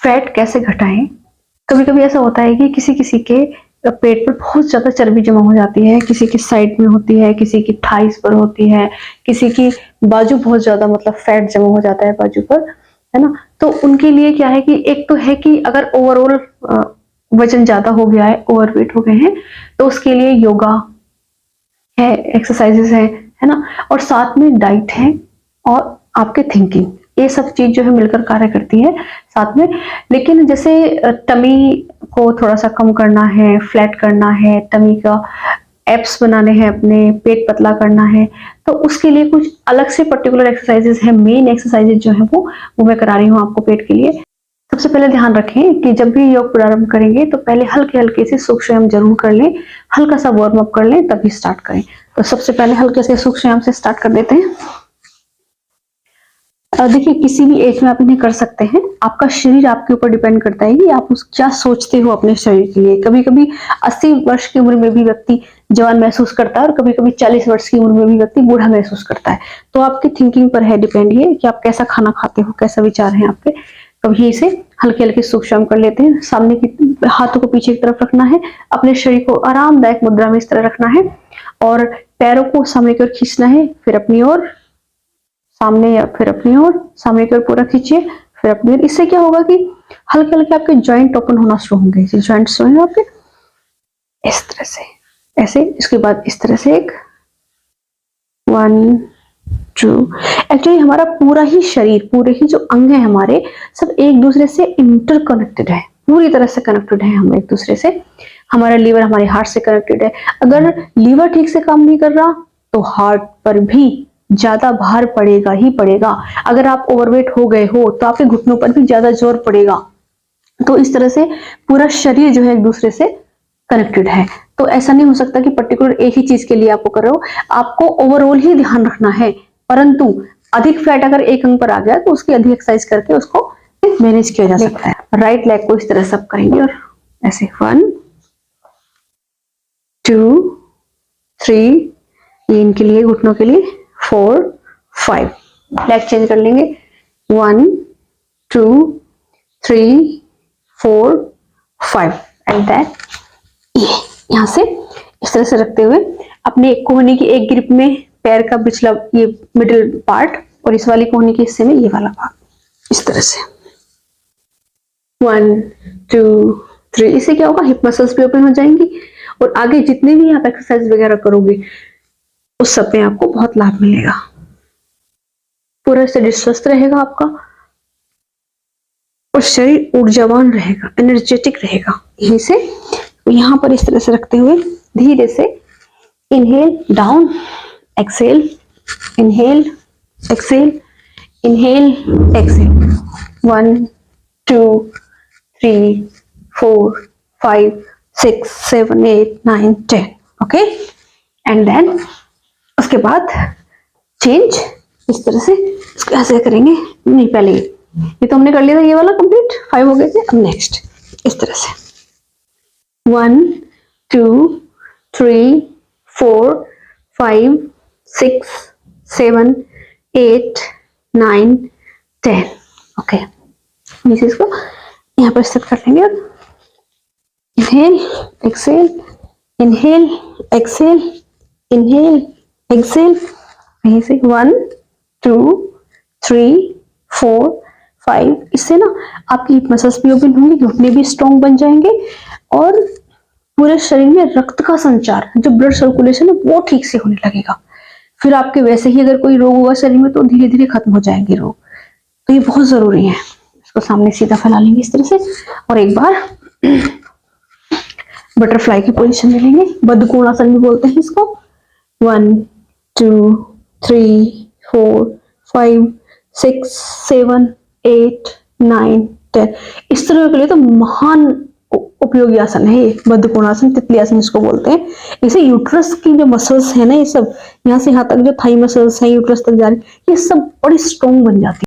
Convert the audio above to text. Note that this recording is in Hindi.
फैट कैसे घटाएं। कभी कभी ऐसा होता है कि किसी किसी के पेट पर बहुत ज्यादा चर्बी जमा हो जाती है, किसी की साइड में होती है, किसी की थाइस पर होती है, किसी की बाजू बहुत ज्यादा मतलब फैट जमा हो जाता है बाजू पर, है ना। तो उनके लिए क्या है कि एक तो है कि अगर ओवरऑल वजन ज्यादा हो गया है, ओवरवेट हो गए हैं, तो उसके लिए योगा है, एक्सरसाइजेस है ना, और साथ में डाइट है और आपके थिंकिंग, ये सब चीज जो है मिलकर कार्य करती है साथ में। लेकिन जैसे टमी को थोड़ा सा कम करना है, फ्लैट करना है, टमी का एप्स बनाने हैं, अपने पेट पतला करना है, तो उसके लिए कुछ अलग से पर्टिकुलर एक्सरसाइजेस है। मेन एक्सरसाइजेज जो है वो मैं करा रही हूँ आपको पेट के लिए। सबसे पहले ध्यान रखें कि जब भी योग प्रारंभ करेंगे तो पहले हल्के हल्के से सूक्ष्म जरूर कर लें, हल्का सा वार्म अप कर लें, तभी स्टार्ट करें। तो सबसे पहले हल्के से सूक्ष्म से स्टार्ट कर देते हैं। देखिए, किसी भी एज में आप इन्हें कर सकते हैं। आपका शरीर आपके ऊपर डिपेंड करता है कि आप क्या सोचते हो अपने शरीर के लिए। कभी कभी 80 वर्ष की उम्र में भी व्यक्ति जवान महसूस करता है और कभी कभी 40 वर्ष की उम्र में भी व्यक्ति बूढ़ा महसूस करता है। तो आपकी थिंकिंग पर है डिपेंड ये कि आप कैसा खाना खाते हो, कैसा विचार है आपके। कभी इसे हल्के हल्के सूक्ष्म कर लेते हैं। सामने की हाथों को पीछे की तरफ रखना है, अपने शरीर को आरामदायक मुद्रा में इस तरह रखना है और पैरों को सामने की ओर खींचना है, फिर अपनी ओर, सामने या फिर अपनी ओर, सामने की ओर पूरा खींचिए, फिर अपनी ओर। इससे क्या होगा कि हल्के हल्के आपके जॉइंट ओपन होना शुरू होंगे। जॉइंट्स जो है आपके इस तरह से, ऐसे, इसके बाद इस तरह से एक 1 2। एक्चुअली हमारा पूरा ही शरीर, पूरे ही जो अंग है हमारे, सब एक दूसरे से इंटरकनेक्टेड है, पूरी तरह से कनेक्टेड है हम एक दूसरे से। हमारा लीवर हमारे हार्ट से कनेक्टेड है। अगर लीवर ठीक से काम नहीं कर रहा तो हार्ट पर भी ज्यादा भार पड़ेगा ही पड़ेगा। अगर आप ओवरवेट हो गए हो तो आपके घुटनों पर भी ज्यादा जोर पड़ेगा। तो इस तरह से पूरा शरीर जो है एक दूसरे से कनेक्टेड है। तो ऐसा नहीं हो सकता कि पर्टिकुलर एक ही चीज के लिए आपको कर रहे हो, आपको ओवरऑल ही ध्यान रखना है। परंतु अधिक फैट अगर एक अंग पर आ गया तो उसकी अधिक एक्सरसाइज करके उसको मैनेज किया जा सकता है। राइट लेग को इस तरह सब करेंगे और ऐसे 1 2 3, ये इनके लिए, घुटनों के लिए 4 5। लेग चेंज कर लेंगे 1 2 3 4 5 एंड दैट। यहां से इस तरह से रखते हुए अपने कोहनी की एक ग्रिप में पैर का पिछला ये मिडिल पार्ट और इस वाली कोहनी के हिस्से में ये वाला भाग, इस तरह से 1 2 3। इससे क्या होगा, हिप मसल्स भी ओपन हो जाएंगी और आगे जितने भी आप एक्सरसाइज वगैरह करोगे उस सब में आपको बहुत लाभ मिलेगा। पूरा शरीर स्वस्थ रहेगा आपका और शरीर ऊर्जावान रहेगा, एनर्जेटिक रहेगा। यहीं से यहां पर इस तरह से रखते हुए धीरे से inhale down, exhale, inhale, exhale, inhale, exhale. 1 2 3 4 5 6 7 8 9 10। Okay, and then उसके बाद चेंज इस तरह से। इसको ऐसे करेंगे, नहीं पहले ये तो हमने कर लिया था, ये वाला कंप्लीट, 5 हो गए थे। अब नेक्स्ट इस तरह से 1 2 3 4 5 6 7 8 9 10। ओके, इसको यहाँ पर सेट कर लेंगे। अब inhale, exhale, inhale, exhale, inhale, exhale. यहीं से 1 2 3 4 5। इससे ना आपकी हिप मसल्स भी ओपन होंगी, घुटने भी स्ट्रॉन्ग बन जाएंगे और पूरे शरीर में रक्त का संचार, जो ब्लड सर्कुलेशन है, वो ठीक से होने लगेगा। फिर आपके वैसे ही अगर कोई रोग होगा शरीर में तो धीरे धीरे खत्म हो जाएंगे रोग। तो ये बहुत जरूरी है। इसको सामने सीधा फैला लेंगे इस तरह से और एक बार बटरफ्लाई की पोजीशन में लेंगे, बद्धकोणासन भी बोलते हैं इसको। 1 2 3 4 5 6 7 8 9 10। इस तरह के लिए तो महान उपयोगी आसन है ये, बद्धकोणासन, तितली आसन इसको बोलते हैं। इसे यूट्रस की जो मसल्स है ना, ये सब यहाँ से यहाँ तक जो थाई मसल्स है यूट्रस तक जा रही, ये सब बड़ी स्ट्रॉन्ग बन जाती है।